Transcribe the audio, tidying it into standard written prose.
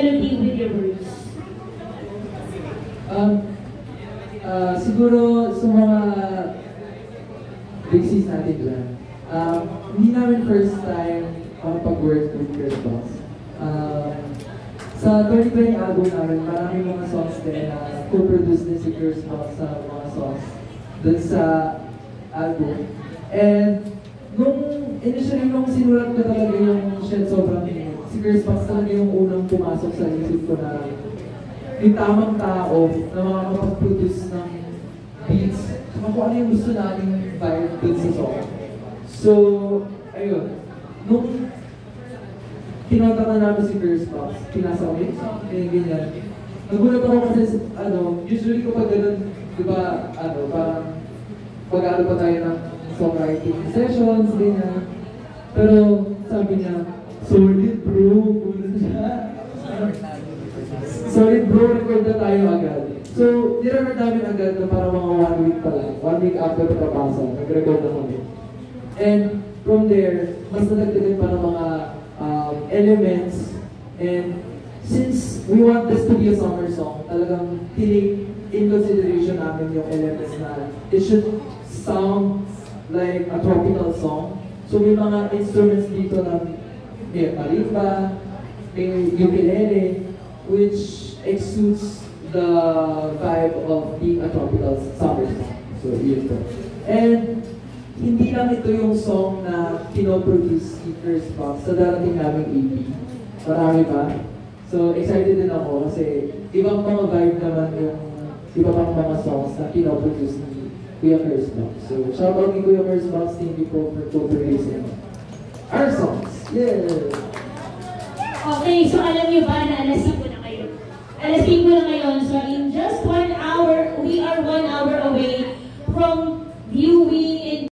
melody with your words? Siguro sa mga big sis natin dyan, hindi namin first time pag-work with Cursebox. Sa 2020 album namin, marami mga songs din na co-produce din si Cursebox sa mga songs dun sa album. And initially nung sinulat ko talaga yung Shed Sobrang Init, si Cursebox talaga yung unang pumasok sa isip ko na yung tamang tao na mga kapag-produce ng beats, kung ano yung gusto nating vibe dun sa song. So, ayun. Nung kinontak na namin si Cursebox, pinasa ko yung song, ganyan. Nagulat ako kasi, usually kapag ganun, di ba, parang pag-alo pa tayo ng songwriting sessions, ganyan. Pero sabi niya, solid bro, solid bro, record na tayo agad. So, nirecord namin agad na para mga 1 week pa lang. 1 week after pagkapasa, nag-record na kami. And from there, mas nadagdagan pa ng mga elements. And since we want this to be a summer song, talagang tinake in consideration namin yung elements na it should sound like a tropical song. So may mga instruments dito na may marimba, may ukulele, which exudes the vibe of being a tropical summer song. So yun po. And hindi lang ito yung song na pinoproduce si Cursebox sa darating naming EP. Marami pa. So excited din ako kasi ibang mga vibe naman yung iba pang mga songs na pinoproduce ni Kuya Cursebox. So shoutout ni Kuya Cursebox, thank you po for co-producing our songs. Yeah! Okay, so alam niyo ba na alas 5 na kayo? Alas 5 na ngayon, so